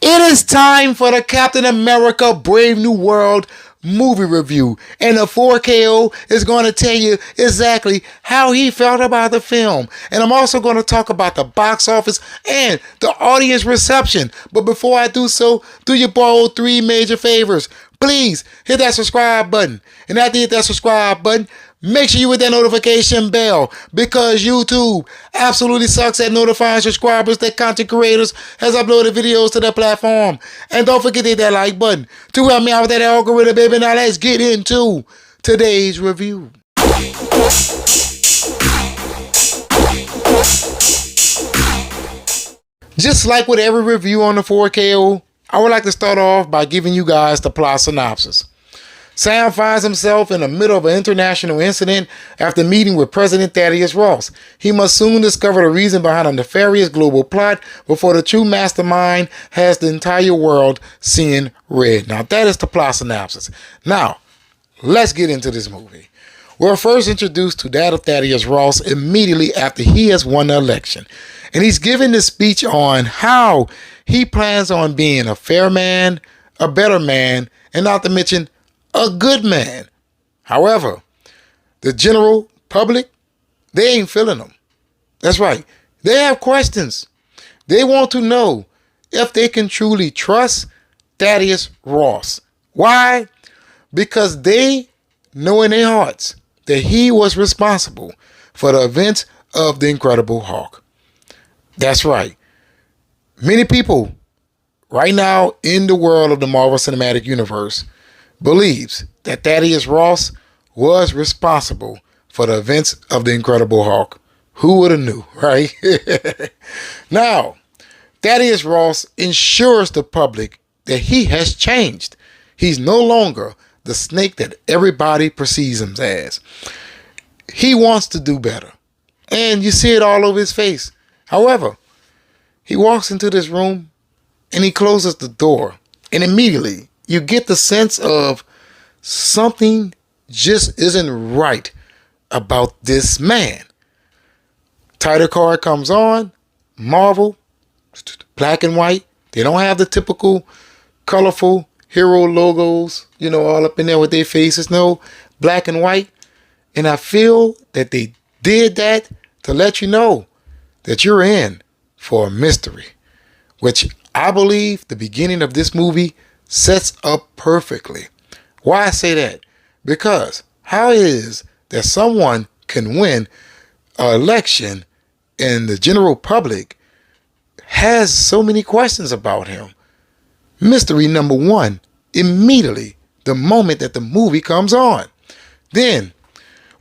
It is time for the Captain America Brave New World movie review. And the 4KO is going to tell you exactly how he felt about the film. And I'm also going to talk about the box office and the audience reception. But before I do so, do your boy 3 major favors. Please hit that subscribe button. And after you hit that subscribe button, make sure you hit that notification bell, because YouTube absolutely sucks at notifying subscribers that content creators has uploaded videos to their platform. And don't forget to hit that like button to help me out with that algorithm, baby. Now let's get into today's review. Just like with every review on the 4KO, I would like to start off by giving you guys the plot synopsis. Sam finds himself in the middle of an international incident after meeting with President Thaddeus Ross. He must soon discover the reason behind a nefarious global plot before the true mastermind has the entire world seeing red. Now, that is the plot synopsis. Now, let's get into this movie. We're first introduced to that of Thaddeus Ross immediately after he has won the election. And he's giving this speech on how he plans on being a fair man, a better man, and not to mention a good man. However, the general public, they ain't feeling him. That's right. They have questions. They want to know if they can truly trust Thaddeus Ross. Why? Because they know in their hearts that he was responsible for the events of the Incredible Hulk. That's right. Many people right now in the world of the Marvel Cinematic Universe believes that Thaddeus Ross was responsible for the events of the Incredible Hulk. Who would have knew, right? Now, Thaddeus Ross ensures the public that he has changed. He's no longer the snake that everybody perceives him as. He wants to do better. And you see it all over his face. However, he walks into this room and he closes the door. And immediately you get the sense of something just isn't right about this man. Title card comes on. Marvel, black and white. They don't have the typical colorful hero logos, all up in there with their faces. No, black and white. And I feel that they did that to let you know that you're in for a mystery, which I believe the beginning of this movie sets up perfectly. Why I say that? Because how it is that someone can win an election and the general public has so many questions about him. Mystery number one, immediately the moment that the movie comes on. Then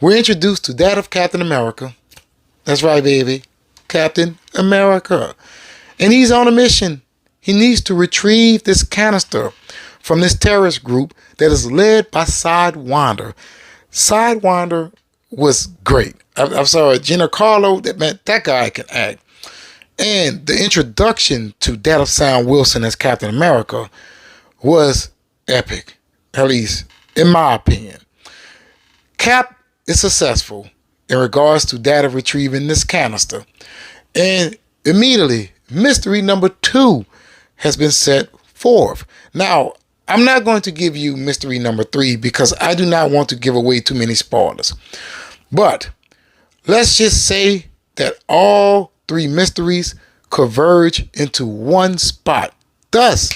we're introduced to that of Captain America. That's right, baby. Captain America. And he's on a mission. He needs to retrieve this canister from this terrorist group that is led by Sidewinder. Sidewinder was great. I'm sorry, Giancarlo, that guy can act. And the introduction to that of Sam Wilson as Captain America was epic, at least in my opinion. Cap is successful in regards to that of retrieving this canister. And immediately, mystery number 2 has been set forth. Now, I'm not going to give you mystery number 3 because I do not want to give away too many spoilers. But let's just say that all 3 mysteries converge into one spot. Thus,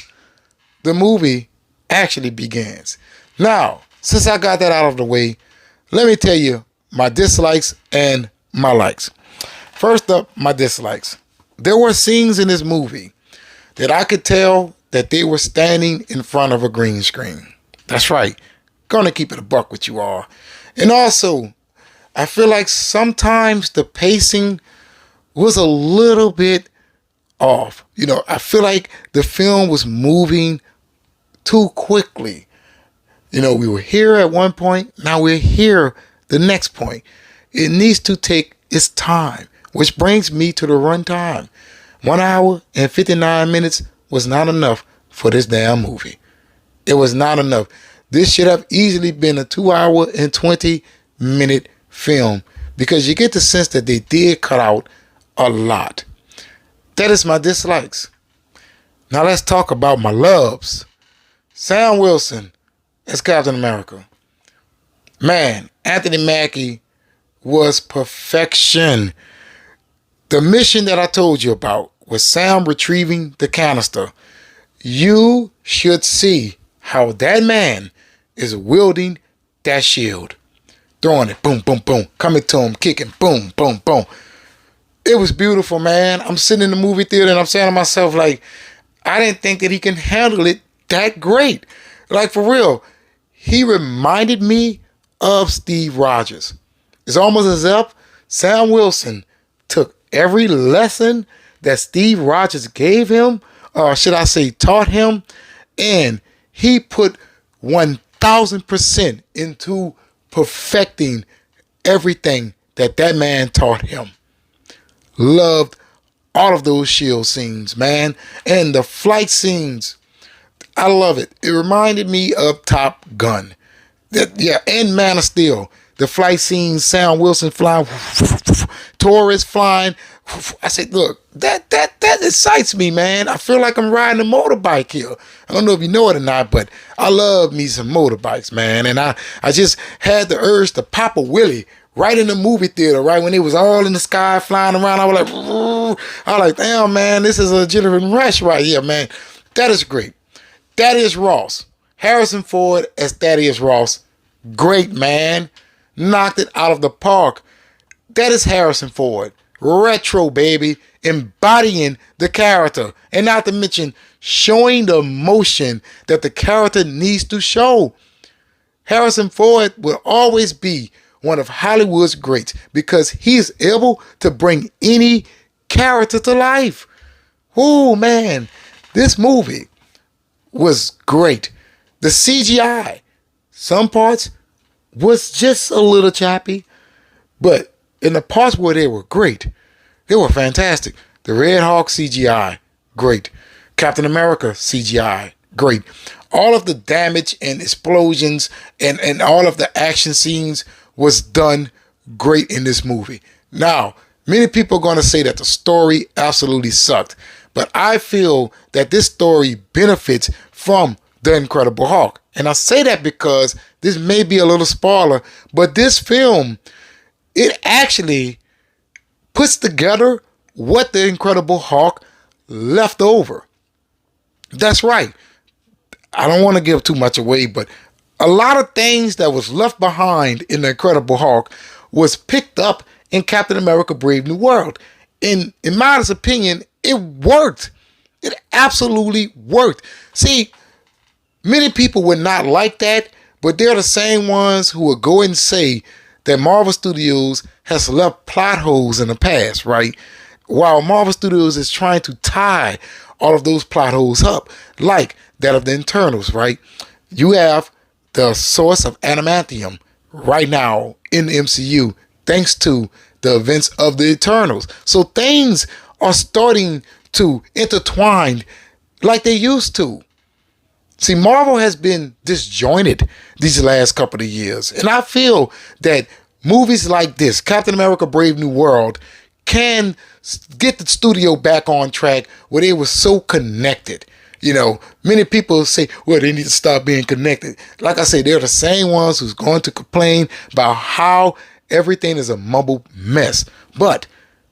the movie actually begins. Now, since I got that out of the way, let me tell you my dislikes and my likes. First up, my dislikes. There were scenes in this movie that I could tell that they were standing in front of a green screen. That's right. Gonna keep it a buck with you all. And also, I feel like sometimes the pacing was a little bit off. I feel like the film was moving too quickly. We were here at one point, now we're here the next point. It needs to take its time, which brings me to the runtime. 1 hour and 59 minutes was not enough for this damn movie. It was not enough. This should have easily been a 2 hour and 20 minute film because you get the sense that they did cut out a lot. That is my dislikes. Now let's talk about my loves. Sam Wilson as Captain America. Man, Anthony Mackie was perfection. The mission that I told you about was Sam retrieving the canister. You should see how that man is wielding that shield. Throwing it, boom, boom, boom. Coming to him, kicking, boom, boom, boom. It was beautiful, man. I'm sitting in the movie theater and I'm saying to myself, like, I didn't think that he can handle it that great. Like, for real. He reminded me of Steve Rogers. It's almost as if Sam Wilson took every lesson that Steve Rogers gave him, or should I say taught him, and he put 1,000% into perfecting everything that man taught him. Loved all of those shield scenes, man. And the flight scenes, I love it. It reminded me of Top Gun. And Man of Steel. The flight scenes, Sam Wilson flying, Torres flying. I said, look, that excites me, man. I feel like I'm riding a motorbike here. I don't know if you know it or not, but I love me some motorbikes, man. And I just had the urge to pop a wheelie right in the movie theater, right when it was all in the sky flying around. I was like, damn, man, this is a genuine rush right here, man. That is great. Thaddeus Ross. Harrison Ford as Thaddeus Ross. Great, man. Knocked it out of the park. That is Harrison Ford. Retro, baby. Embodying the character. And not to mention showing the emotion that the character needs to show. Harrison Ford will always be one of Hollywood's greats because he is able to bring any character to life. Oh, man. This movie was great. The CGI, some parts was just a little choppy, but in the parts where they were great, they were fantastic. The Red Hawk CGI, great. Captain America CGI, great. All of the damage and explosions and all of the action scenes was done great in this movie. Now, many people are going to say that the story absolutely sucked, but I feel that this story benefits from The Incredible Hulk. And I say that because this may be a little spoiler, but this film, it actually puts together what The Incredible Hulk left over. That's right. I don't want to give too much away, but a lot of things that was left behind in The Incredible Hulk was picked up in Captain America Brave New World. In my honest opinion, it worked. It absolutely worked. See, many people would not like that, but they're the same ones who will go and say that Marvel Studios has left plot holes in the past, right? While Marvel Studios is trying to tie all of those plot holes up, like that of the Eternals, right? You have the source of adamantium right now in the MCU, thanks to the events of the Eternals. So things are starting to intertwine like they used to. See, Marvel has been disjointed these last couple of years. And I feel that movies like this, Captain America Brave New World, can get the studio back on track where they were so connected. You know, many people say, well, they need to stop being connected. Like I say, they're the same ones who's going to complain about how everything is a mumbled mess. But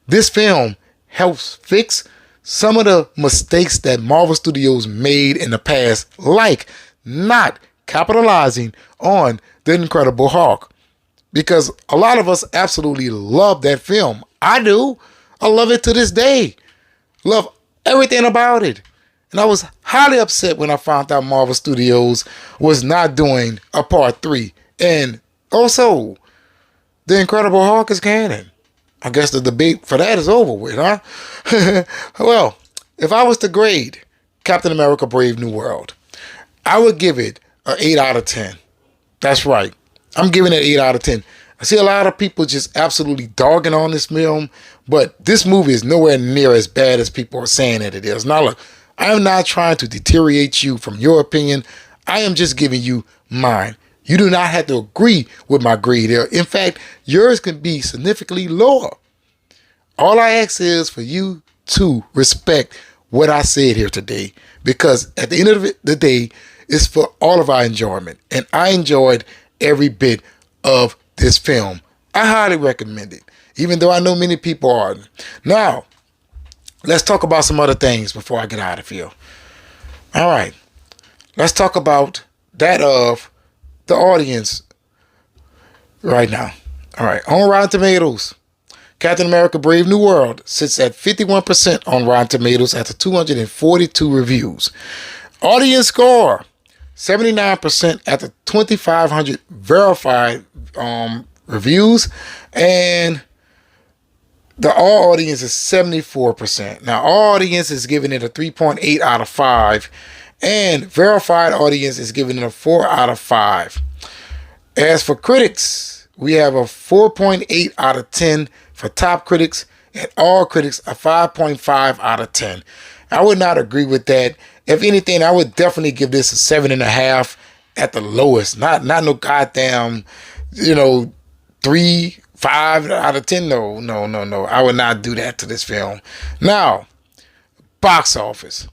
this film helps fix some of the mistakes that Marvel Studios made in the past, like not capitalizing on The Incredible Hulk. Because a lot of us absolutely love that film. I do. I love it to this day. Love everything about it. And I was highly upset when I found out Marvel Studios was not doing a part 3. And also, The Incredible Hulk is canon. I guess the debate for that is over with, huh? Well, if I was to grade Captain America Brave New World, I would give it an 8 out of 10. That's right. I'm giving it 8 out of 10. I see a lot of people just absolutely dogging on this film, but this movie is nowhere near as bad as people are saying that it is. Now look, I am not trying to deteriorate you from your opinion. I am just giving you mine. You do not have to agree with my grade here. In fact, yours can be significantly lower. All I ask is for you to respect what I said here today, because at the end of the day, it's for all of our enjoyment. And I enjoyed every bit of this film. I highly recommend it, even though I know many people aren't. Now, let's talk about some other things before I get out of here. All right. Let's talk about that of the audience right now. All right. On Rotten Tomatoes, Captain America Brave New World sits at 51% on Rotten Tomatoes after 242 reviews. Audience score, 79% after 2,500 verified reviews. And the all audience is 74%. Now, all audience is giving it a 3.8 out of 5. And verified audience is giving it a 4 out of 5. As for critics, we have a 4.8 out of 10 for top critics, and all critics a 5.5 out of 10. I would not agree with that. If anything, I would definitely give this a 7.5 at the lowest. Not no goddamn, 3, 5 out of 10. No. I would not do that to this film. Now, box office.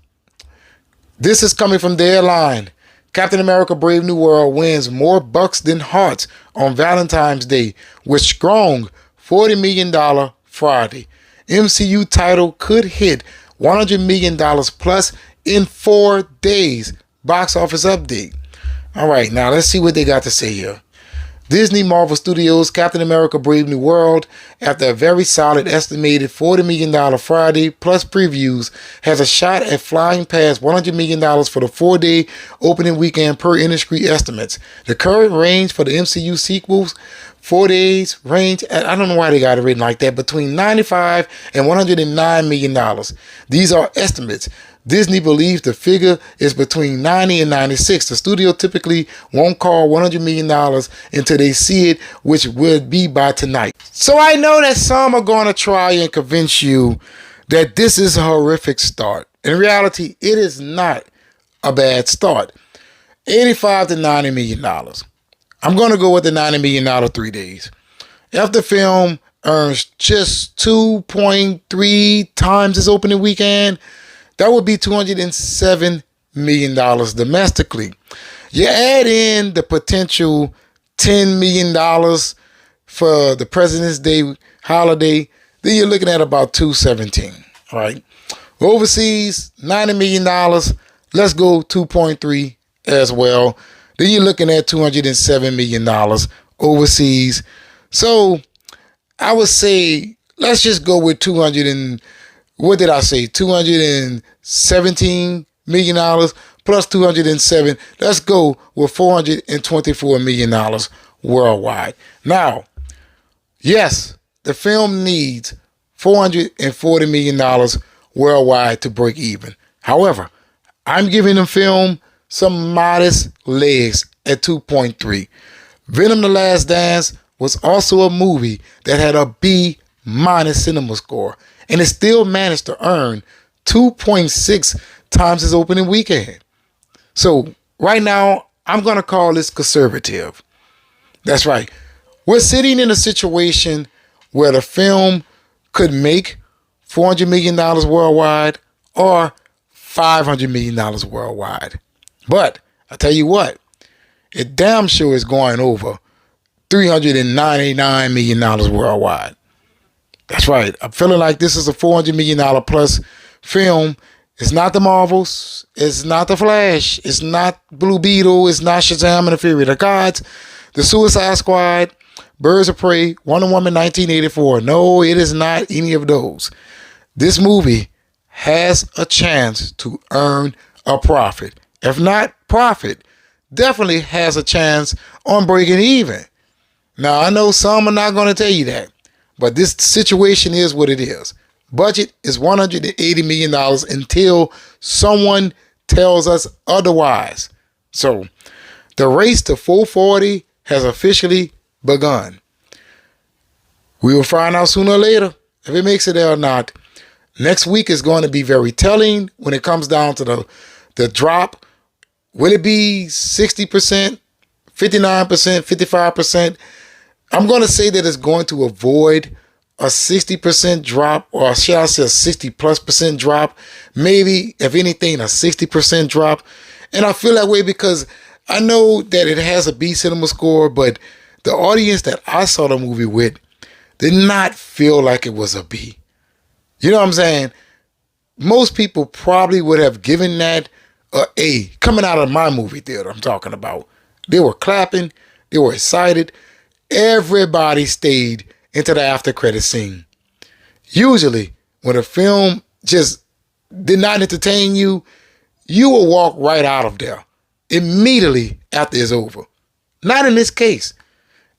This is coming from their line. Captain America Brave New World wins more bucks than hearts on Valentine's Day with strong $40 million Friday. MCU title could hit $100 million plus in 4 days. Box office update. All right, now let's see what they got to say here. Disney Marvel Studios' Captain America Brave New World, after a very solid estimated $40 million Friday plus previews, has a shot at flying past $100 million for the 4-day opening weekend per industry estimates. The current range for the MCU sequels, 4 days range, I don't know why they got it written like that, between $95 and $109 million. These are estimates. Disney believes the figure is between 90 and 96. The studio typically won't call $100 million until they see it, which would be by tonight. So I know that some are going to try and convince you that this is a horrific start. In reality, it is not a bad start. $85 to $90 million. I'm going to go with the $90 million 3 days. If the film earns just 2.3 times its opening weekend, that would be $207 million domestically. You add in the potential $10 million for the President's Day holiday, then you're looking at about $217, right? Overseas, $90 million. Let's go 2.3 as well. Then you're looking at $207 million overseas. So I would say, let's just go with $217 million plus 207. Let's go with $424 million worldwide. Now, yes, the film needs $440 million worldwide to break even. However, I'm giving the film some modest legs at 2.3. Venom: The Last Dance was also a movie that had a B- cinema score, and it still managed to earn 2.6 times its opening weekend. So right now, I'm going to call this conservative. That's right. We're sitting in a situation where the film could make $400 million worldwide or $500 million worldwide. But I tell you what, it damn sure is going over $399 million worldwide. That's right. I'm feeling like this is a $400 million plus film. It's not the Marvels. It's not the Flash. It's not Blue Beetle. It's not Shazam and the Fury of the Gods. The Suicide Squad, Birds of Prey, Wonder Woman 1984. No, it is not any of those. This movie has a chance to earn a profit. If not profit, definitely has a chance on breaking even. Now, I know some are not going to tell you that, but this situation is what it is. Budget is $180 million until someone tells us otherwise. So, the race to 440 has officially begun. We will find out sooner or later if it makes it there or not. Next week is going to be very telling when it comes down to the drop. Will it be 60%, 59%, 55%? I'm going to say that it's going to avoid a 60% drop, or should I say a 60+% drop, maybe if anything a 60% drop. And I feel that way because I know that it has a B cinema score, but the audience that I saw the movie with did not feel like it was a B. You know what I'm saying? Most people probably would have given that a A, coming out of my movie theater I'm talking about. They were clapping, they were excited. Everybody stayed into the after credit scene. Usually, when a film just did not entertain you, you will walk right out of there immediately after it's over. Not in this case.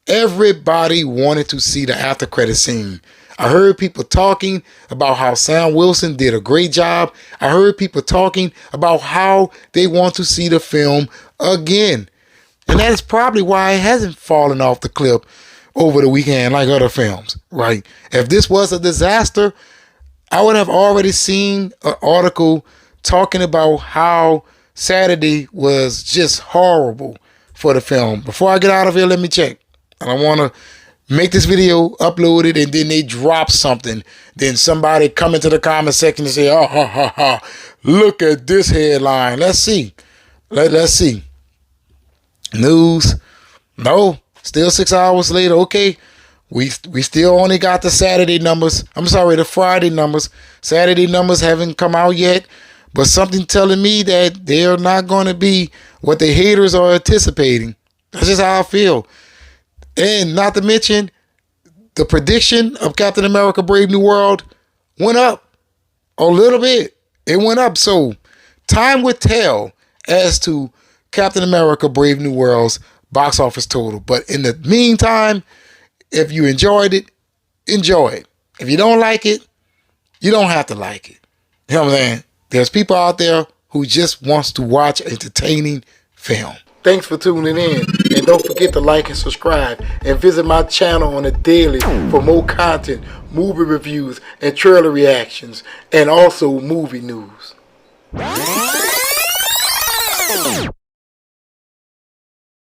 Everybody wanted to see the after credit scene. I heard people talking about how Sam Wilson did a great job. I heard people talking about how they want to see the film again. And that is probably why it hasn't fallen off the cliff over the weekend like other films, right? If this was a disaster, I would have already seen an article talking about how Saturday was just horrible for the film. Before I get out of here, let me check. I don't want to make this video, upload it, and then they drop something. Then somebody come into the comment section and say, oh, ha, ha, ha, look at this headline. Let's see. Let's see. News. No. Still 6 hours later. Okay. We still only got the Saturday numbers. I'm sorry, the Friday numbers. Saturday numbers haven't come out yet. But something telling me that they're not going to be what the haters are anticipating. That's just how I feel. And not to mention, the prediction of Captain America Brave New World went up a little bit. It went up. So time would tell as to Captain America Brave New World's box office total. But in the meantime, if you enjoyed it, enjoy it. If you don't like it, you don't have to like it. You know what I'm saying? There's people out there who just wants to watch entertaining film. Thanks for tuning in. And don't forget to like and subscribe. And visit my channel on a daily for more content, movie reviews, and trailer reactions. And also movie news.